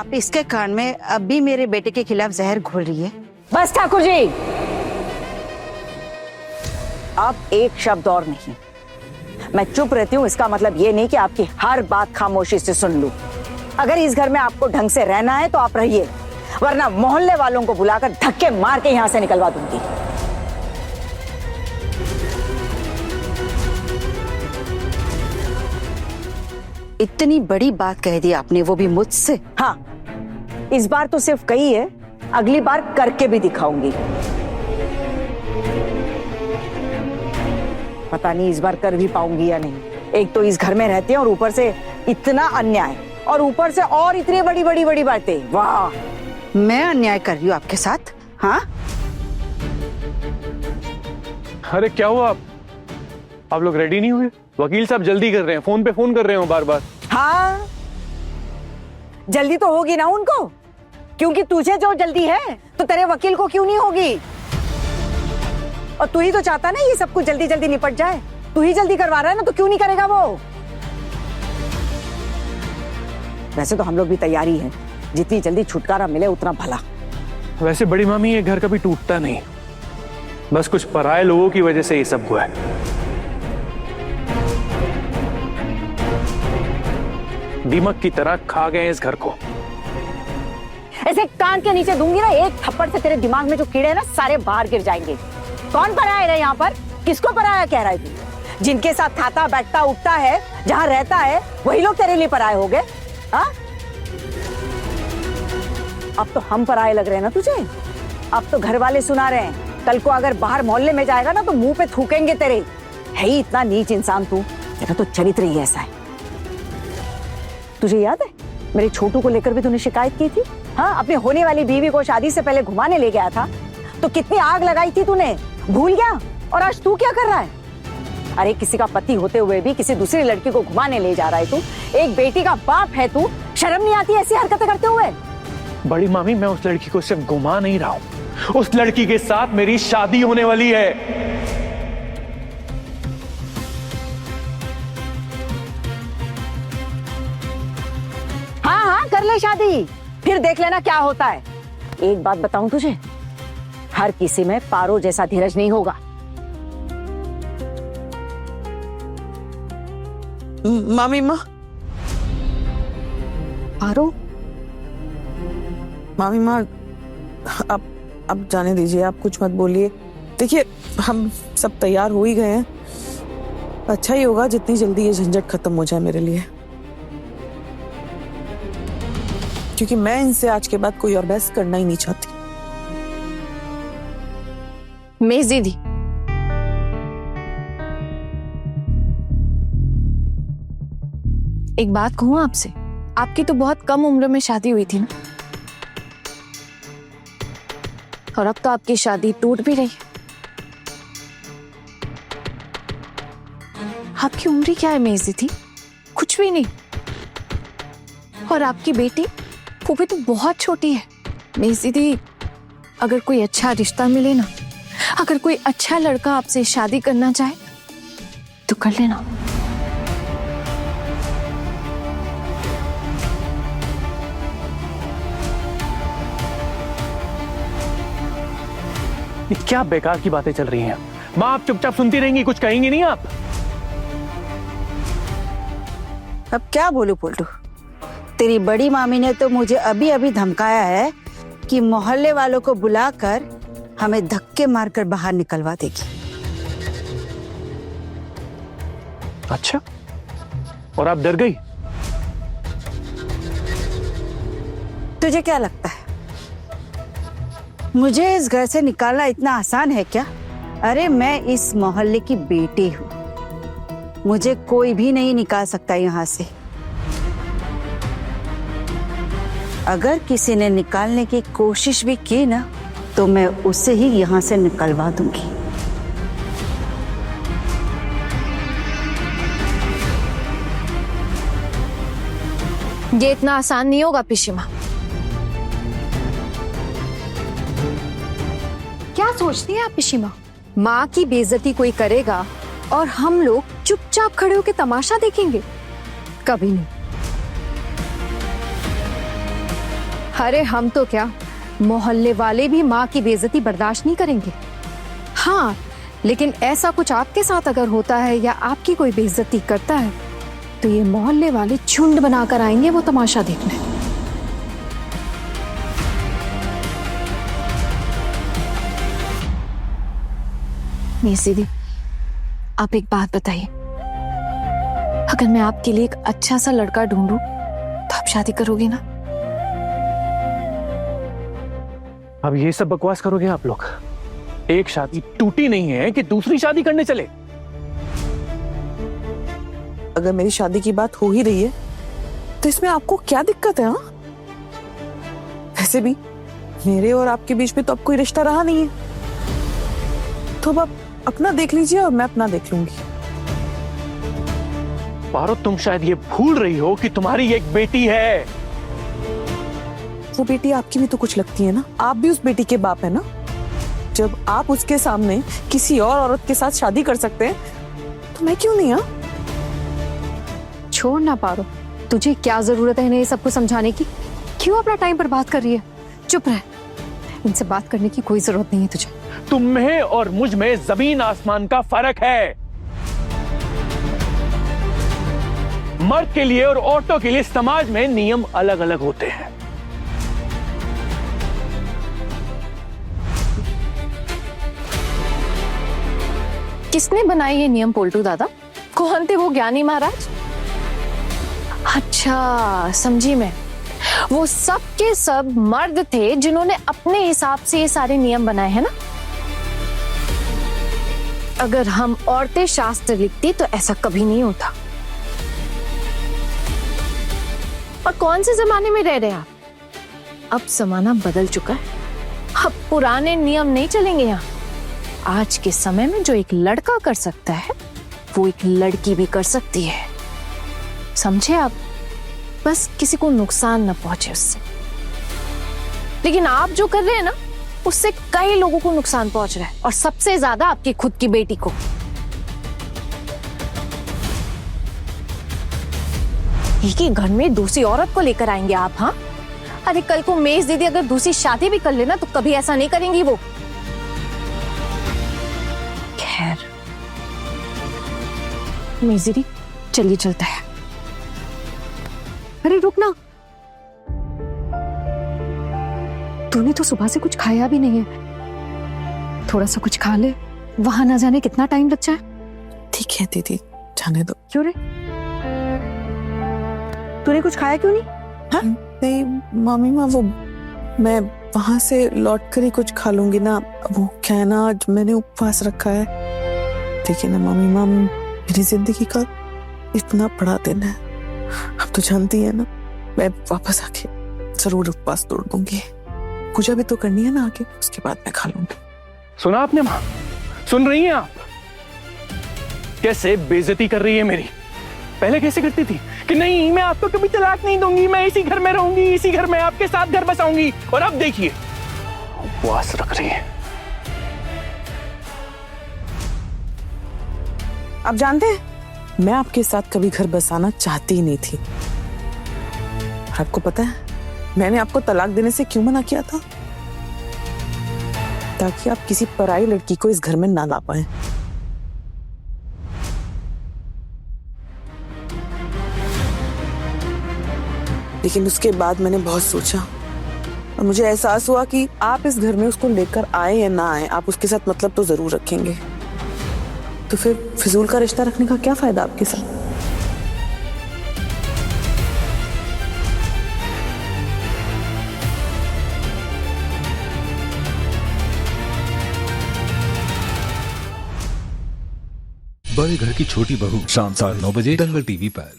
आप इसके कान में अब भी मेरे बेटे के खिलाफ जहर घोल रही है। बस ठाकुर जी, अब एक शब्द और नहीं। मैं चुप रहती हूँ इसका मतलब ये नहीं कि आपकी हर बात खामोशी से सुन लूं। अगर इस घर में आपको ढंग से रहना है तो आप रहिए, वरना मोहल्ले वालों को बुलाकर धक्के मार के यहां से निकलवा दूंगी। इतनी बड़ी बात कह दी आपने, वो भी मुझसे। हाँ, इस बार तो सिर्फ कही है, अगली बार करके भी दिखाऊंगी। पता नहीं इस बार कर भी पाऊंगी या नहीं। एक तो इस घर में रहते हैं और ऊपर से इतना अन्याय, और ऊपर से और इतनी बड़ी बड़ी बड़ी बातें। वाह, मैं अन्याय कर रही हूँ आपके साथ? हाँ, अरे क्या हुआ, आप लोग रेडी नहीं हुए? वकील साहब जल्दी कर रहे हैं, फोन पे फोन कर रहे हो बार बार। हाँ, जल्दी तो होगी ना उनको, क्योंकि तुझे जो जल्दी है तो तेरे वकील को क्यों नहीं होगी? और तू ही तो चाहता ना ये सब कुछ जल्दी जल्दी निपट जाए। तू ही जल्दी करवा रहा है ना, तो क्यों नहीं करेगा वो? वैसे तो हम लोग भी तैयारी हैं, जितनी जल्दी छुटकारा मिले उतना भला। वैसे बड़ी मामी, ये घर कभी टूटता नहीं, बस कुछ पराये लोगों की वजह से ये सब हुआ है। दीमक की तरह खा गए इस घर को। ऐसे कान के नीचे दूंगी ना एक थप्पड़ से, तेरे दिमाग में जो कीड़े हैं ना सारे बाहर गिर जाएंगे। कौन पराया है यहाँ पर? किसको पराया कह रहा है तू? जिनके साथ खाता बैठता उठता है, जहाँ रहता है, वही लोग तेरे लिए पराये हो गए। हाँ, अब तो हम पराये लग रहे हैं ना तुझे? अब तो घर वाले सुना रहे हैं, कल को अगर बाहर मोहल्ले में जाएगा ना तो मुंह पे थूकेंगे तेरे। है ही इतना नीच इंसान तू, तेरा तो चरित्र ही ऐसा है। तुझे याद है मेरे छोटू को लेकर भी तूने शिकायत की थी? हाँ, अपनी होने वाली बीवी को शादी से पहले घुमाने ले गया था तो कितनी आग लगाई थी तूने, भूल गया? और आज तू क्या कर रहा है? अरे किसी का पति होते हुए भी किसी दूसरी लड़की को घुमाने ले जा रहा है तू। एक बेटी का बाप है तू, शर्म नहीं आती ऐसी हरकतें करते हुए? बड़ी मामी, मैं उस लड़की को सिर्फ घुमा नहीं रहा हूं, उस लड़की के साथ मेरी शादी होने वाली है। हाँ हाँ, कर ले शादी, फिर देख लेना क्या होता है। एक बात बताऊं तुझे, हर किसी में पारो जैसा धीरज नहीं होगा। मामी माँ, पारो? मामी माँ, अब जाने दीजिए, आप कुछ मत बोलिए। देखिए, हम सब तैयार हो ही गए हैं, अच्छा ही होगा जितनी जल्दी ये झंझट खत्म हो जाए मेरे लिए, क्योंकि मैं इनसे आज के बाद कोई और बहस करना ही नहीं चाहती। मेज दीदी, एक बात कहूं आपसे, आपकी तो बहुत कम उम्र में शादी हुई थी ना, और अब तो आपकी शादी टूट भी रही है। आपकी उम्र क्या है मेज दीदी? कुछ भी नहीं। और आपकी बेटी, वो भी तो बहुत छोटी है। मेज दीदी, अगर कोई अच्छा रिश्ता मिले ना, अगर कोई अच्छा लड़का आपसे शादी करना चाहे तो कर लेना। ये क्या बेकार की बातें चल रही हैं? माँ, आप चुपचाप सुनती रहेंगी, कुछ कहेंगी नहीं आप? अब क्या बोलूं पोल्टू, तेरी बड़ी मामी ने तो मुझे अभी अभी धमकाया है कि मोहल्ले वालों को बुलाकर हमें धक्के मारकर बाहर निकलवा देगी। अच्छा, और आप डर गई? तुझे क्या लगता है मुझे इस घर से निकालना इतना आसान है क्या? अरे मैं इस मोहल्ले की बेटी हूँ, मुझे कोई भी नहीं निकाल सकता यहाँ से। अगर किसी ने निकालने की कोशिश भी की ना तो मैं उसे ही यहाँ से निकलवा दूंगी। ये इतना आसान नहीं होगा पिशीमा। क्या सोचती है आप पिशीमा? माँ की बेइज्जती कोई करेगा और हम लोग चुपचाप खड़े होकर तमाशा देखेंगे? कभी नहीं। अरे हम तो क्या, मोहल्ले वाले भी माँ की बेइज्जती बर्दाश्त नहीं करेंगे। हाँ, लेकिन ऐसा कुछ आपके साथ अगर होता है या आपकी कोई बेइज्जती करता है तो ये मोहल्ले वाले झुंड बनाकर आएंगे वो तमाशा देखने। मीसी दी, आप एक बात बताइए, अगर मैं आपके लिए एक अच्छा सा लड़का ढूंढूं तो आप शादी करोगे ना? अब ये सब बकवास करोगे आप लोग? एक शादी टूटी नहीं है कि दूसरी शादी करने चले। अगर मेरी शादी की बात हो ही रही है तो इसमें आपको क्या दिक्कत है? हाँ, वैसे भी मेरे और आपके बीच में तो अब कोई रिश्ता रहा नहीं है, तो अब आप अपना देख लीजिए और मैं अपना देख लूंगी। पारो, तुम शायद ये भूल रही हो कि तुम्हारी एक बेटी है। वो बेटी आपकी भी तो कुछ लगती है ना, आप भी उस बेटी के बाप है ना। जब आप उसके सामने किसी और औरत के साथ शादी कर सकते हैं तो मैं क्यों नहीं? हाँ, छोड़ ना पारो, तुझे क्या जरूरत है इन्हें ये सबको समझाने की? क्यों अपना टाइम पर बात कर रही है? चुप रह, इनसे बात करने की कोई जरूरत नहीं है तुझे। तुम्हें और मुझ में जमीन आसमान का फर्क है। मर्द के लिए और औरतों के लिए समाज में नियम अलग अलग होते हैं। किसने बनाए ये नियम पोल्टू दादा? कौन थे वो ज्ञानी महाराज? अच्छा, समझी मैं, वो सब के सब मर्द थे जिन्होंने अपने हिसाब से ये सारे नियम बनाए हैं ना। अगर हम औरतें शास्त्र लिखती तो ऐसा कभी नहीं होता। और कौन से जमाने में रह रहे आप? अब जमाना बदल चुका है, अब पुराने नियम नहीं चलेंगे यहाँ। आज के समय में जो एक लड़का कर सकता है वो एक लड़की भी कर सकती है, समझे आप? बस किसी को नुकसान न पहुंचे उससे। लेकिन आप जो कर रहे हैं ना, उससे कई लोगों को नुकसान पहुंच रहा है, और सबसे ज्यादा आपकी खुद की बेटी को। एक ही घर में दूसरी औरत को लेकर आएंगे आप? हाँ, अरे कल को मेज दीदी अगर दूसरी शादी भी कर लेना तो कभी ऐसा नहीं करेंगी वो। खैर, मेज दीदी चलिए चलता है। अरे रुक ना, तूने तो सुबह से कुछ खाया भी नहीं है, थोड़ा सा कुछ खा ले, वहां ना जाने कितना टाइम लग जाए। ठीक है दीदी, जाने दो। क्यों रे, तूने कुछ खाया क्यों नहीं? हाँ? नहीं मामी माँ, वो मैं वहां से लौट कर ही कुछ खा लूंगी ना। वो क्या है ना, आज मैंने उपवास रखा है। देखिए ना मामी माँ, मेरी जिंदगी का इतना बड़ा दिन है, अब तो जानती है ना, मैं वापस आके जरूर उपवास तोड़ दूंगी। पूजा भी तो करनी है ना आके, उसके बाद मैं खा लूंगी। सुना आपने मां? सुन रही हैं आप? कैसे बेइज्जती कर रही है मेरी। पहले कैसे करती थी कि नहीं मैं आपको कभी तलाक नहीं दूंगी, मैं इसी घर में रहूंगी, इसी घर में आपके साथ घर बसाऊंगी, और अब देखिए उपवास रख रही है। आप जानते हैं, मैं आपके साथ कभी घर बसाना चाहती ही नहीं थी। आपको पता है मैंने आपको तलाक देने से क्यों मना किया था? ताकि आप किसी पराई लड़की को इस घर में ना ला पाए। लेकिन उसके बाद मैंने बहुत सोचा और मुझे एहसास हुआ कि आप इस घर में उसको लेकर आए या ना आए, आप उसके साथ मतलब तो जरूर रखेंगे। तो फिर फिजूल का रिश्ता रखने का क्या फायदा आपके साथ? बड़े घर की छोटी बहू, शाम 9:30 दंगल टीवी पर।